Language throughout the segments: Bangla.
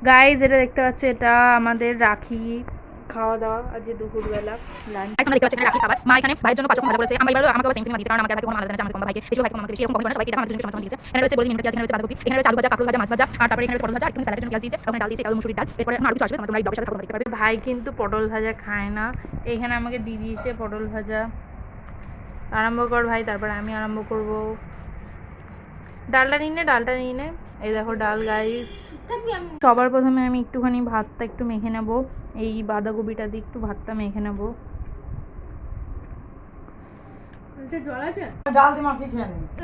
গাইজ এটা দেখতে পাচ্ছ, এটা আমাদের রাখি খাওয়া দাওয়া আজকে দুপুরবেলা লাঞ্চ। এখানে দেখতে পাচ্ছেন রাখি খাবার। মা এখানে ভাইয়ের জন্য 5 রকম ভাজা করেছে। আমরা এবারে আমাকে সেম সেম দিয়েছে, কারণ আমাকে ভাই কোনো আলাদা না, আমাকে ভাইকে বেশি ভাই আমাকে বেশি, এরকম করে সবাইকে আমাদের জন্য সমান দিয়েছে। এখানে রয়েছে বলি মিনিট আছে, এখানে রয়েছে বাঁধাকপি, এখানে রয়েছে আলু ভাজা, কাঁকরোল ভাজা, মাছ ভাজা, আর তারপরে এখানে রয়েছে পটল ভাজা, একটু স্যালাডের জন্য পেঁয়াজ দিয়েছে, ওখানে ডাল দিয়েছে, এটা মুসুরির ডাল। এরপরে আরো কিছু আসবে, তোমরা এই ব্লগের সাথে দেখতে পারবে। ভাই কিন্তু পটল ভাজা খায় না, এখানে আমাকে দিয়ে দিয়েছে পটল ভাজা। আরম্ভ কর ভাই, তারপরে আমি আরম্ভ করব। ডালটা নিয়ে নে। এই দেখো ডাল গাইস। সবার প্রথমে আমি একটুখানি ভাতটা একটু মেখে নেব, এই বাঁধাকপিটা দিয়ে একটু ভাতটা মেখে নেব।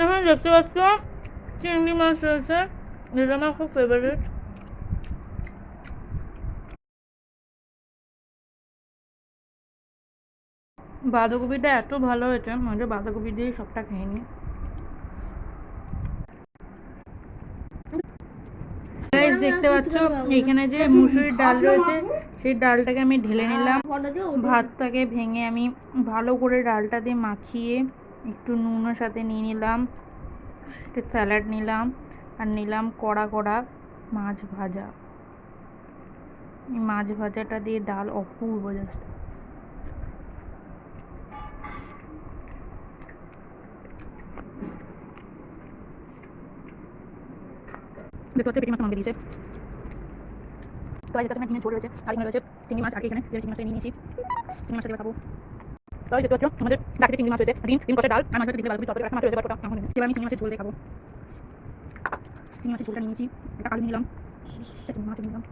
এখন দেখতে পাচ্ছ চিংড়ি মাছ রয়েছে, যেটা আমার খুব ফেভারিট। বাঁধাকপিটা এত ভালো হয়েছে, মনে বাঁধাকপি দিয়ে সবটা খেয়ে নিই। দেখতে পাচ্ছ এখানে যে মুসুরির ডাল রয়েছে, সেই ডালটাকে আমি ঢেলে নিলাম। ভাতটাকে ভেঙে আমি ভালো করে ডালটা দিয়ে মাখিয়ে একটু নুনের সাথে নিয়ে নিলাম, একটু স্যালাড নিলাম, আর নিলাম কড়া কড়া মাছ ভাজা। এই মাছ ভাজাটা দিয়ে ডাল অপূর্ব জাস্ট। দেখতে পাচ্ছ পেটি মাছ আমাকে দিয়েছে। তো আজ এখানে ডিমের ঝোল রয়েছে, আর এখানে রয়েছে চিংড়ি মাছ, আর এখানে চিংড়ি মাছটা নিয়ে নিয়েছি, চিংড়ি মাছটা দিয়ে খাবো। তো দেখতে পাচ্ছ আমাদের ডাকিতে চিংড়ি মাছ রয়েছে, ডিম কষা ডাল, আর মাছ দিলে বাঁধাকপি তরকারি, মাছ রয়েছে বাটা। এবার আমি চিংড়ি মাছের ঝোল দিয়ে খাবো। চিংড়ি মাছের ঝোলটা নিয়েছি, একটা আলু নিলাম, একটা চিংড়ি মাছ নিলাম।